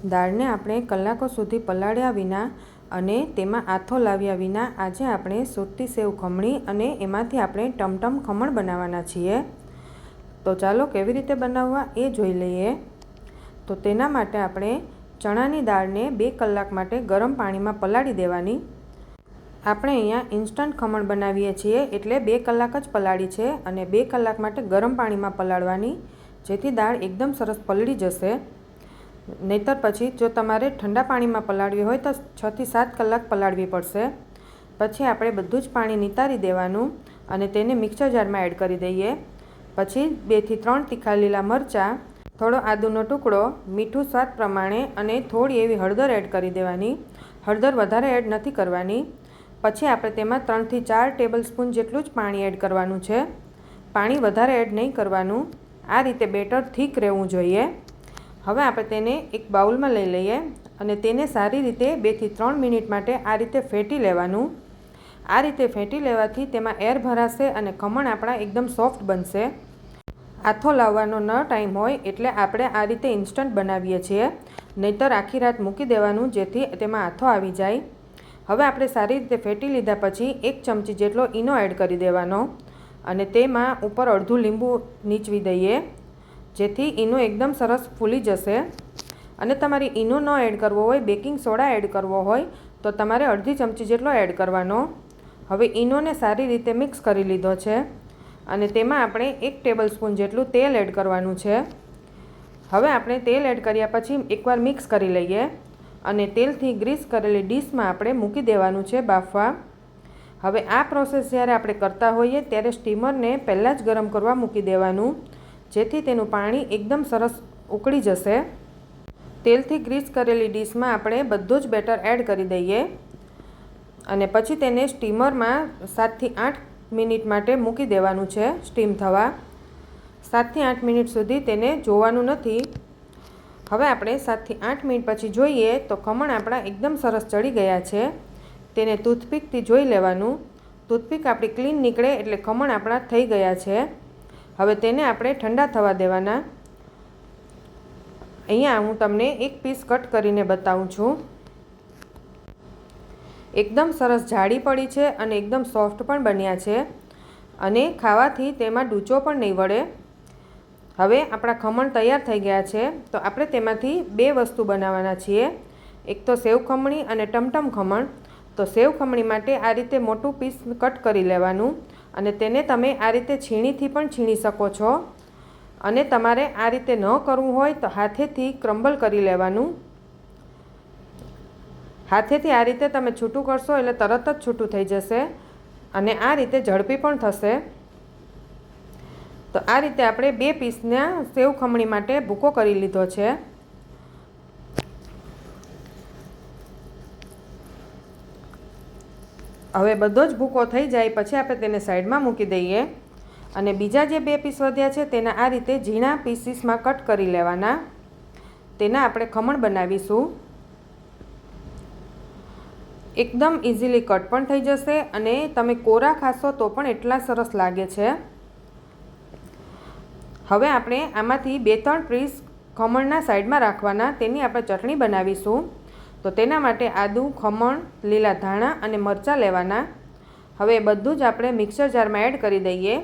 દાળને આપણે કલાકો સુધી પલાળ્યા વિના અને તેમાં આથો લાવ્યા વિના આજે આપણે સુરતી સેવ ખમણી અને એમાંથી આપણે ટમટમ ખમણ બનાવવાના છીએ। તો ચાલો કેવી રીતે બનાવવા એ જોઈ લઈએ। તો તેના માટે આપણે ચણાની દાળને 2 કલાક માટે ગરમ પાણીમાં પલાળી દેવાની। આપણે અહીંયા ઇન્સ્ટન્ટ ખમણ બનાવીએ છીએ એટલે 2 કલાક જ પલાળી છે અને 2 કલાક માટે ગરમ પાણીમાં પલાળવાની, જેથી દાળ એકદમ સરસ પલળી જશે। નહીતર પછી જો તમારે ઠંડા પાણીમાં પલાળવી હોય તો 6 થી 7 કલાક પલાળવી પડશે। પછી આપણે બધું જ પાણી નિતારી દેવાનું અને તેને મિક્સર જારમાં એડ કરી દઈએ। પછી 2 થી 3 તીખા લીલા મરચાં, થોડો આદુનો ટુકડો, મીઠું સ્વાદ પ્રમાણે અને થોડી એવી હળદર એડ કરી દેવાની। હળદર વધારે એડ નથી કરવાની। પછી આપણે તેમાં 3 થી 4 ટેબલ સ્પૂન જેટલું જ પાણી એડ કરવાનું છે। પાણી વધારે એડ નહીં કરવાનું। આ રીતે બેટર થીક રહેવું જોઈએ। હવે આપણે તેને એક બાઉલમાં લઈ લઈએ અને તેને સારી રીતે 2 થી 3 મિનિટ માટે આ રીતે ફેટી લેવાનું। આ રીતે ફેટી લેવાથી તેમાં એર ભરાશે અને ખમણ આપણા એકદમ સોફ્ટ બનશે। આથો લાવવાનો ન ટાઈમ હોય એટલે આપણે આ રીતે ઇન્સ્ટન્ટ બનાવીએ છીએ, નહીતર આખી રાત મૂકી દેવાનું જેથી તેમાં આથો આવી જાય। હવે આપણે સારી રીતે ફેટી લીધા પછી 1 ચમચી જેટલો ઈનો એડ કરી દેવાનો અને તેમાં ઉપર અડધું લીંબુ નીચવી દઈએ, જેથી ઈનો એકદમ સરસ ફૂલી જશે। અને તમારે ઈનો ન એડ કરવો હોય, બેકિંગ સોડા એડ કરવો હોય તો તમારે અડધી ચમચી જેટલો એડ કરવાનો। હવે ઈનોને સારી રીતે મિક્સ કરી લીધો છે અને તેમાં આપણે 1 ટેબલ સ્પૂન જેટલું તેલ એડ કરવાનું છે। હવે આપણે તેલ એડ કર્યા પછી એકવાર મિક્સ કરી લઈએ અને તેલથી ગ્રીસ કરેલી ડીશમાં આપણે મૂકી દેવાનું છે બાફવા। હવે આ પ્રોસેસ જ્યારે આપણે કરતા હોઈએ ત્યારે સ્ટીમરને પહેલાં જ ગરમ કરવા મૂકી દેવાનું, જેથી તેનું પાણી એકદમ સરસ ઉકળી જશે। તેલથી ગ્રીસ કરેલી ડીશમાં આપણે બધું જ બેટર એડ કરી દઈએ અને પછી તેને સ્ટીમરમાં 7 થી 8 મિનિટ માટે મૂકી દેવાનું છે સ્ટીમ થવા। 7 થી 8 મિનિટ સુધી તેને જોવાનું નથી। હવે આપણે 7 થી 8 મિનિટ પછી જોઈએ તો ખમણ આપણા એકદમ સરસ ચડી ગયા છે। તેને ટૂથપીકથી જોઈ લેવાનું। ટૂથપીક આપણી ક્લીન નીકળે એટલે ખમણ આપણા થઈ ગયા છે। હવે તેને આપણે ઠંડા થવા દેવાના। અહીંયા હું તમને એક પીસ કટ કરીને બતાવું છું। એકદમ સરસ જાડી પડી છે અને એકદમ સોફ્ટ પણ બન્યા છે અને ખાવાથી તેમાં ડૂચો પણ નહીં વળે। હવે આપણા ખમણ તૈયાર થઈ ગયા છે તો આપણે તેમાંથી 2 વસ્તુ બનાવવાના છીએ, એક તો સેવ ખમણી અને ટમટમ ખમણ। તો સેવ ખમણી માટે આ રીતે મોટું પીસ કટ કરી લેવાનું અને તેને તમે આ રીતે છીણીથી પણ છીણી શકો છો અને તમારે આ રીતે ન કરવું હોય તો હાથેથી ક્રમ્બલ કરી લેવાનું। હાથેથી આ રીતે તમે છૂટું કરશો એટલે તરત જ છૂટું થઈ જશે અને આ રીતે ઝડપી પણ થશે। તો આ રીતે આપણે 2 પીસના સેવ ખમણી માટે ભૂકો કરી લીધો છે। હવે બધો જ ભૂકો થઈ જાય પછી આપણે તેને સાઈડમાં મૂકી દઈએ અને બીજા જે 2 પીસ વધ્યા છે તેના આ રીતે ઝીણા પીસીસમાં કટ કરી લેવાના। તેના આપણે ખમણ બનાવીશું। એકદમ ઇઝીલી કટ પણ થઈ જશે અને તમે કોરા ખાશો તો પણ એટલા સરસ લાગે છે। હવે આપણે આમાંથી 2-3 પીસ ખમણના સાઈડમાં રાખવાના, તેની આપણે ચટણી બનાવીશું। તો તેના માટે આદુ, ખમણ, લીલા ધાણા અને મરચાં લેવાના। હવે બધું જ આપણે મિક્સર જારમાં એડ કરી દઈએ।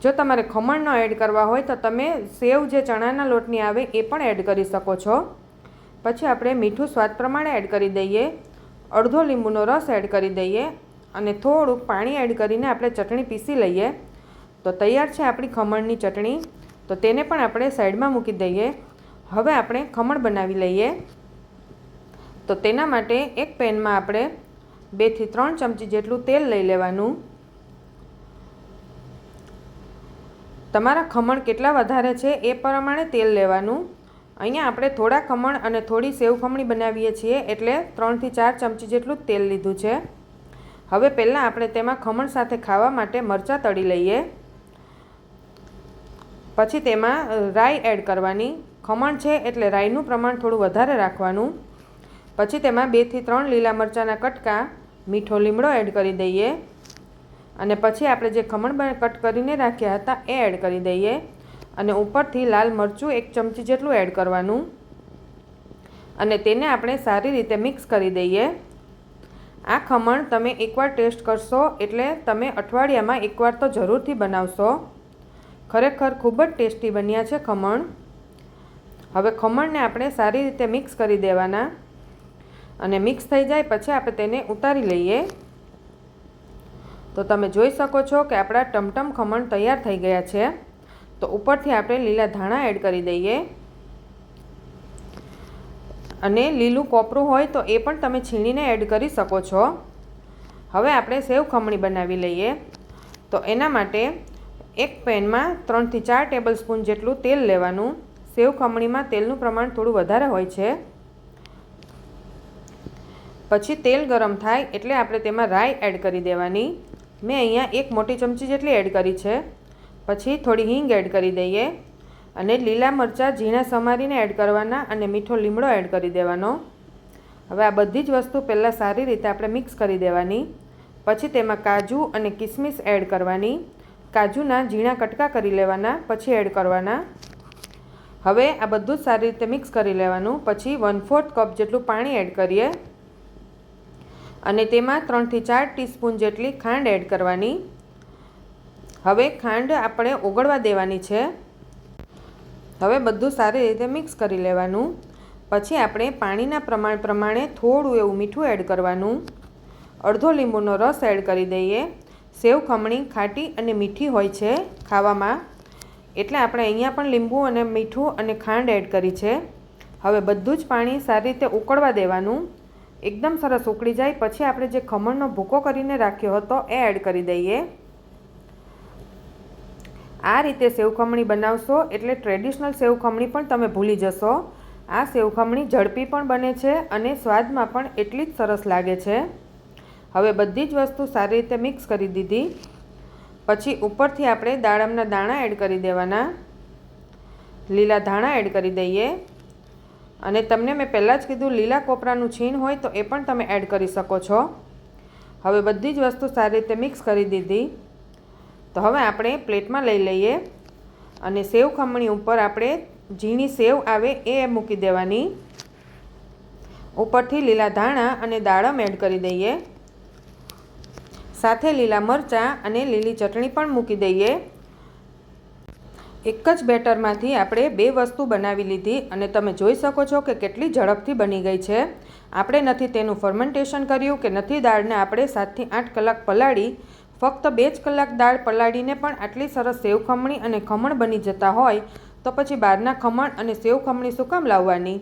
જો તમારે ખમણ ન એડ કરવા હોય તો તમે સેવ જે ચણાના લોટની આવે એ પણ એડ કરી શકો છો। પછી આપણે મીઠું સ્વાદ પ્રમાણે એડ કરી દઈએ, અડધો લીંબુનો રસ એડ કરી દઈએ અને થોડુંક પાણી એડ કરીને આપણે ચટણી પીસી લઈએ। તો તૈયાર છે આપણી ખમણની ચટણી। તો તેને પણ આપણે સાઈડમાં મૂકી દઈએ। હવે આપણે ખમણ બનાવી લઈએ। તો તેના માટે એક પેનમાં આપણે 2 થી 3 ચમચી જેટલું તેલ લઈ લેવાનું। તમારા ખમણ કેટલા વધારે છે એ પ્રમાણે તેલ લેવાનું। અહીંયા આપણે થોડા ખમણ અને થોડી સેવ ખમણી બનાવીએ છીએ એટલે 3 થી 4 ચમચી જેટલું જ તેલ લીધું છે। હવે પહેલાં આપણે તેમાં ખમણ સાથે ખાવા માટે મરચાં તળી લઈએ। પછી તેમાં રાઈ એડ કરવાની। ખમણ છે એટલે રાઈનું પ્રમાણ થોડું વધારે રાખવાનું। પછી તેમાં 2 થી 3 લીલા મરચાંના કટકા, મીઠો લીમડો એડ કરી દઈએ અને પછી આપણે જે ખમણ કટ કરીને રાખ્યા હતા એ એડ કરી દઈએ અને ઉપરથી લાલ મરચું 1 ચમચી જેટલું એડ કરવાનું અને તેને આપણે સારી રીતે મિક્સ કરી દઈએ। આ ખમણ તમે એકવાર ટેસ્ટ કરશો એટલે તમે અઠવાડિયામાં એકવાર તો જરૂરથી બનાવશો। ખરેખર ખૂબ જ ટેસ્ટી બન્યા છે ખમણ। હવે ખમણને આપણે સારી રીતે મિક્સ કરી દેવાના અને મિક્સ થઈ જાય પછી આપણે તેને ઉતારી લઈએ। તો તમે જોઈ શકો છો કે આપણા ટમટમ ખમણ તૈયાર થઈ ગયા છે। તો ઉપરથી આપણે લીલા ધાણા એડ કરી દઈએ અને લીલું કોપરું હોય તો એ પણ તમે છીણીને એડ કરી શકો છો। હવે આપણે સેવ ખમણી બનાવી લઈએ। તો એના માટે એક પેનમાં 3 થી 4 ટેબલસ્પૂન જેટલું તેલ લેવાનું। સેવ ખમણીમાં તેલનું પ્રમાણ થોડું વધારે હોય છે। પછી તેલ ગરમ થાય એટલે આપણે તેમાં રાઈ એડ કરી દેવાની। મેં અહીંયા 1 મોટી ચમચી જેટલી એડ કરી છે। પછી થોડી હિંગ એડ કરી દઈએ અને લીલા મરચાં ઝીણા સમારીને એડ કરવાના અને મીઠો લીમડો એડ કરી દેવાનો। હવે આ બધી જ વસ્તુ પહેલાં સારી રીતે આપણે મિક્સ કરી દેવાની। પછી તેમાં કાજુ અને કિસમિસ એડ કરવાની। કાજુના ઝીણા કટકા કરી લેવાના પછી એડ કરવાના। હવે આ બધું જ સારી રીતે મિક્સ કરી લેવાનું। પછી 1/4 કપ જેટલું પાણી એડ કરીએ અને તેમાં 3 થી 4 ટીસ્પૂન જેટલી ખાંડ એડ કરવાની। હવે ખાંડ આપણે ઓગળવા દેવાની છે। હવે બધું સારી રીતે મિક્સ કરી લેવાનું। પછી આપણે પાણીના પ્રમાણ પ્રમાણે થોડું એવું મીઠું એડ કરવાનું। અડધો લીંબુનો રસ એડ કરી દઈએ। સેવ ખમણી ખાટી અને મીઠી હોય છે ખાવામાં, એટલે આપણે અહીંયા પણ લીંબુ અને મીઠું અને ખાંડ એડ કરી છે। હવે બધું જ પાણી સારી રીતે ઉકળવા દેવાનું। એકદમ સરસ ઉકળી જાય પછી આપણે જે ખમણનો ભૂકો કરીને રાખ્યો હતો એ એડ કરી દઈએ। આ રીતે સેવ ખમણી બનાવશો એટલે ટ્રેડિશનલ સેવ ખમણી પણ તમે ભૂલી જશો। આ સેવ ખમણી ઝડપી પણ બને છે અને સ્વાદમાં પણ એટલી જ સરસ લાગે છે। હવે બધી જ વસ્તુ સારી રીતે મિક્સ કરી દીધી। પછી ઉપરથી આપણે દાડમના દાણા એડ કરી દેવાના। લીલા ધાણા એડ કરી દઈએ અને તમને મેં પહેલાં જ કીધું લીલા કોપરાનું છીણ હોય તો એ પણ તમે એડ કરી શકો છો। હવે બધી જ વસ્તુ સારી રીતે મિક્સ કરી દીધી। તો હવે આપણે પ્લેટમાં લઈ લઈએ અને સેવ ખમણી ઉપર આપણે ઝીણી સેવ આવે એ મૂકી દેવાની। ઉપરથી લીલા ધાણા અને દાડમ એડ કરી દઈએ, સાથે લીલા મરચાં અને લીલી ચટણી પણ મૂકી દઈએ। એક જ બેટરમાંથી આપણે 2 વસ્તુ બનાવી લીધી અને તમે જોઈ શકો છો કે કેટલી ઝડપથી બની ગઈ છે। આપણે નથી તેનું ફર્મેન્ટેશન કર્યું કે નથી દાળને આપણે 7 થી 8 કલાક પલાળી। ફક્ત 2 જ કલાક દાળ પલાળીને પણ આટલી સરસ સેવ ખમણી અને ખમણ બની જતા હોય તો પછી બહારના ખમણ અને સેવ ખમણી શું કામ લાવવાની।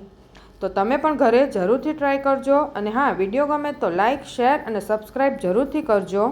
તો તમે પણ ઘરે જરૂરથી ટ્રાય કરજો અને હા, વિડીયો ગમે તો લાઇક, શેર અને સબસ્ક્રાઈબ જરૂરથી કરજો।